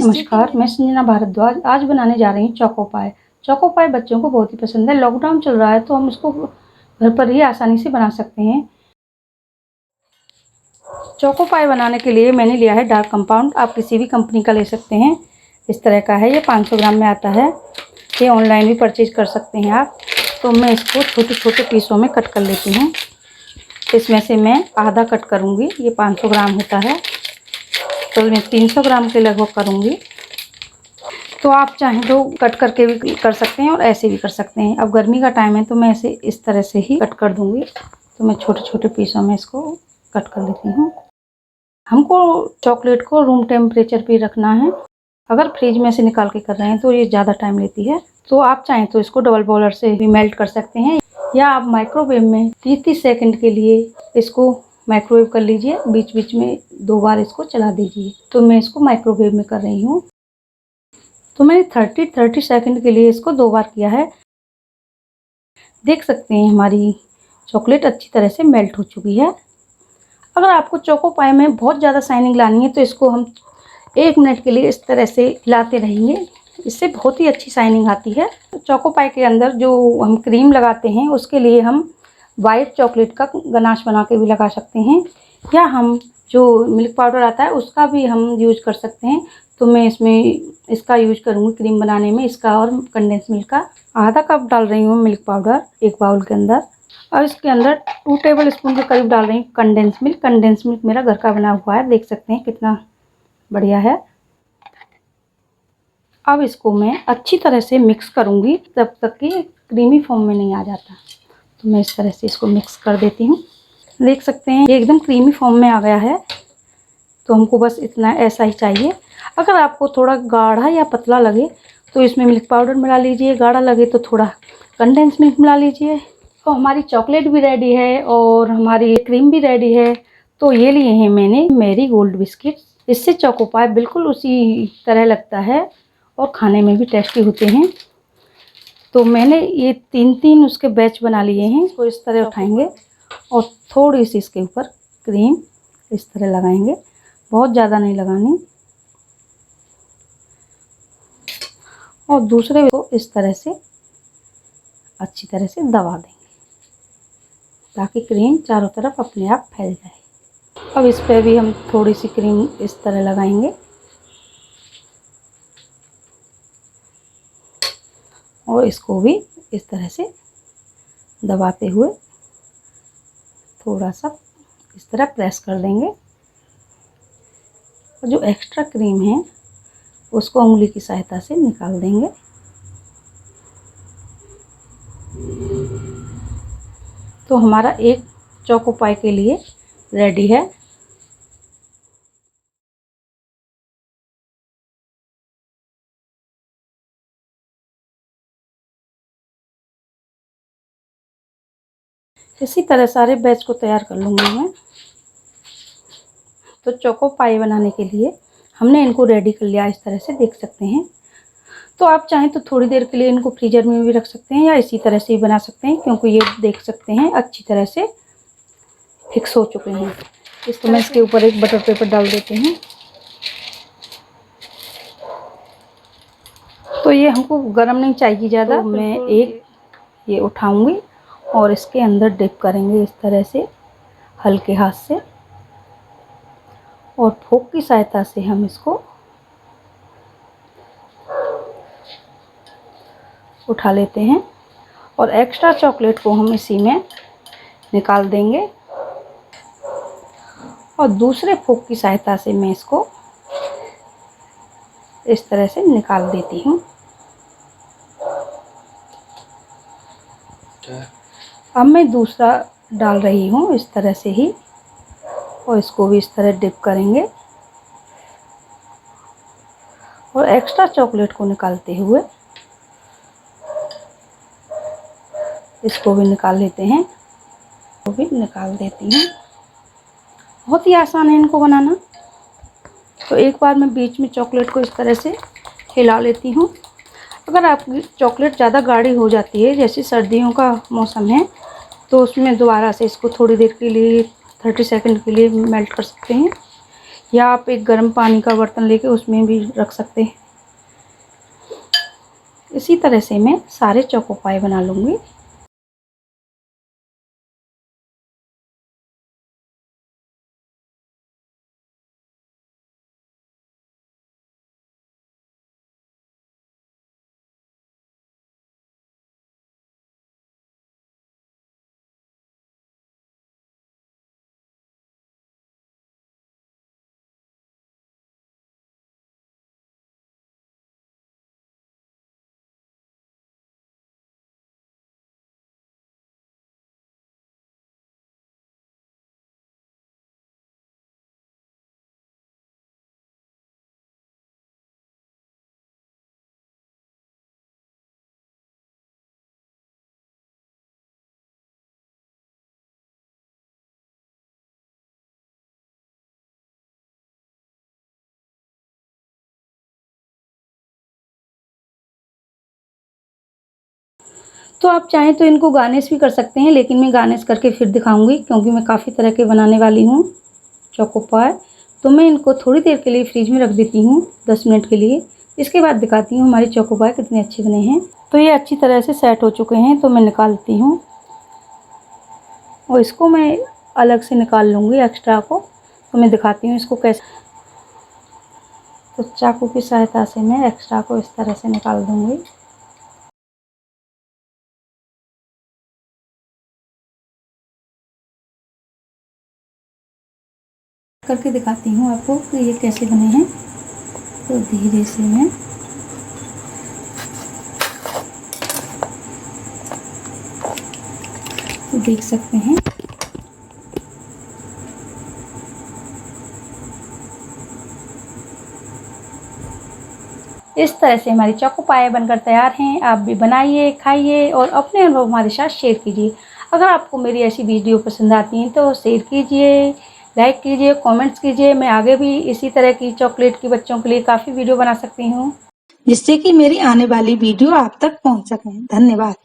नमस्कार, मैं संजना भारद्वाज आज बनाने जा रही हूँ चोको पाई। चोको पाई बच्चों को बहुत ही पसंद है। लॉकडाउन चल रहा है तो हम इसको घर पर ही आसानी से बना सकते हैं। चोको पाई बनाने के लिए मैंने लिया है डार्क कंपाउंड। आप किसी भी कंपनी का ले सकते हैं। इस तरह का है, ये 500 ग्राम में आता है। ये ऑनलाइन भी परचेज कर सकते हैं आप। तो मैं इसको छोटे छोटे पीसों में कट कर लेती हूँ। इसमें से मैं आधा कट करूँगी। ये 500 ग्राम होता है तो मैं 300 ग्राम के लगभग करूँगी। तो आप चाहें तो कट करके भी कर सकते हैं और ऐसे भी कर सकते हैं। अब गर्मी का टाइम है तो मैं ऐसे इस तरह से ही कट कर दूँगी। तो मैं छोटे छोटे पीसों में इसको कट कर लेती हूँ। हमको चॉकलेट को रूम टेम्परेचर पे रखना है। अगर फ्रिज में से निकाल के कर रहे हैं तो ये ज़्यादा टाइम लेती है। तो आप चाहें तो इसको डबल बॉयलर से भी मेल्ट कर सकते हैं, या आप माइक्रोवेव में 30 सेकंड के लिए इसको माइक्रोवेव कर लीजिए। बीच बीच में 2 बार इसको चला दीजिए। तो मैं इसको माइक्रोवेव में कर रही हूँ। तो मैंने 30 सेकंड के लिए इसको 2 बार किया है। देख सकते हैं हमारी चॉकलेट अच्छी तरह से मेल्ट हो चुकी है। अगर आपको चोको पाई में बहुत ज़्यादा शाइनिंग लानी है तो इसको हम 1 मिनट के लिए इस तरह से हिलाते रहेंगे। इससे बहुत ही अच्छी शाइनिंग आती है। चोको पाई के अंदर जो हम क्रीम लगाते हैं उसके लिए हम वाइट चॉकलेट का गनाश बना के भी लगा सकते हैं, या हम जो मिल्क पाउडर आता है उसका भी हम यूज कर सकते हैं। तो मैं इसमें इसका यूज करूँगी क्रीम बनाने में, इसका और कंडेंस मिल्क का। आधा कप डाल रही हूँ मिल्क पाउडर एक बाउल के अंदर, और इसके अंदर 2 टेबल स्पून के करीब डाल रही हूँ कंडेंस मिल्क। कंडेंस मिल्क मेरा घर का बना हुआ है, देख सकते हैं कितना बढ़िया है। अब इसको मैं अच्छी तरह से मिक्स करूँगी तब तक कि क्रीमी फॉर्म में नहीं आ जाता। तो मैं इस तरह से इसको मिक्स कर देती हूँ। देख सकते हैं ये एकदम क्रीमी फॉर्म में आ गया है। तो हमको बस इतना ऐसा ही चाहिए। अगर आपको थोड़ा गाढ़ा या पतला लगे तो इसमें मिल्क पाउडर मिला लीजिए, गाढ़ा लगे तो थोड़ा कंडेंस मिल्क मिला लीजिए। तो हमारी चॉकलेट भी रेडी है और हमारी क्रीम भी रेडी है। तो ये लिए हैं मैंने मैरी गोल्ड बिस्किट। इससे चोको पाई बिल्कुल उसी तरह लगता है और खाने में भी टेस्टी होते हैं। तो मैंने ये 3 उसके बैच बना लिए हैं। इसको इस तरह उठाएंगे और थोड़ी सी इसके ऊपर क्रीम इस तरह लगाएंगे, बहुत ज़्यादा नहीं लगानी। और दूसरे को इस तरह से अच्छी तरह से दबा देंगे ताकि क्रीम चारों तरफ अपने आप फैल जाए। अब इस पर भी हम थोड़ी सी क्रीम इस तरह लगाएंगे और इसको भी इस तरह से दबाते हुए थोड़ा सा इस तरह प्रेस कर देंगे। और जो एक्स्ट्रा क्रीम है उसको उंगली की सहायता से निकाल देंगे। तो हमारा एक चोको पाई के लिए रेडी है। इसी तरह सारे बैच को तैयार कर लूँगी मैं। तो चोको पाई बनाने के लिए हमने इनको रेडी कर लिया, इस तरह से देख सकते हैं। तो आप चाहें तो थोड़ी देर के लिए इनको फ्रीजर में भी रख सकते हैं या इसी तरह से ही बना सकते हैं, क्योंकि ये देख सकते हैं अच्छी तरह से फिक्स हो चुके हैं। इस तरह मैं इसके ऊपर एक बटर पेपर डाल देती हूँ। तो ये हमको गर्म नहीं चाहिए ज़्यादा। तो मैं एक ये उठाऊंगी और इसके अंदर डिप करेंगे इस तरह से हल्के हाथ से, और फोक की सहायता से हम इसको उठा लेते हैं और एक्स्ट्रा चॉकलेट को हम इसी में निकाल देंगे। और दूसरे फोक की सहायता से मैं इसको इस तरह से निकाल देती हूँ। अब मैं दूसरा डाल रही हूँ इस तरह से ही, और इसको भी इस तरह डिप करेंगे और एक्स्ट्रा चॉकलेट को निकालते हुए इसको भी निकाल लेते हैं। वो भी निकाल देती हूँ। बहुत ही आसान है इनको बनाना। तो एक बार मैं बीच में चॉकलेट को इस तरह से हिला लेती हूँ। अगर आपकी चॉकलेट ज़्यादा गाढ़ी हो जाती है, जैसे सर्दियों का मौसम है, तो उसमें दोबारा से इसको थोड़ी देर के लिए 30 सेकंड के लिए मेल्ट कर सकते हैं, या आप एक गर्म पानी का बर्तन लेके उसमें भी रख सकते हैं। इसी तरह से मैं सारे चोको पाई बना लूँगी। तो आप चाहें तो इनको गार्निश भी कर सकते हैं, लेकिन मैं गार्निश करके फिर दिखाऊंगी, क्योंकि मैं काफ़ी तरह के बनाने वाली हूँ चोको पाई। तो मैं इनको थोड़ी देर के लिए फ्रिज में रख देती हूँ, 10 मिनट के लिए। इसके बाद दिखाती हूँ हमारे चोको पाई कितने अच्छे बने हैं। तो ये अच्छी तरह से सेट हो चुके हैं, तो मैं निकालती हूँ और इसको मैं अलग से निकाल लूँगी एक्स्ट्रा को। तो मैं दिखाती हूँ इसको कैसे। तो चाकू की सहायता से मैं एक्स्ट्रा को इस तरह से निकाल दूँगी। करके दिखाती हूँ आपको कि ये कैसे बने हैं। तो धीरे से मैं तो देख सकते हैं। इस तरह से हमारी चोको पाई बनकर तैयार हैं। आप भी बनाइए, खाइए और अपने अनुभव हमारे साथ शेयर कीजिए। अगर आपको मेरी ऐसी वीडियो पसंद आती हैं तो शेयर कीजिए, लाइक कीजिए, कमेंट्स कीजिए। मैं आगे भी इसी तरह की चॉकलेट की बच्चों के लिए काफ़ी वीडियो बना सकती हूँ, जिससे कि मेरी आने वाली वीडियो आप तक पहुँच सकें। धन्यवाद।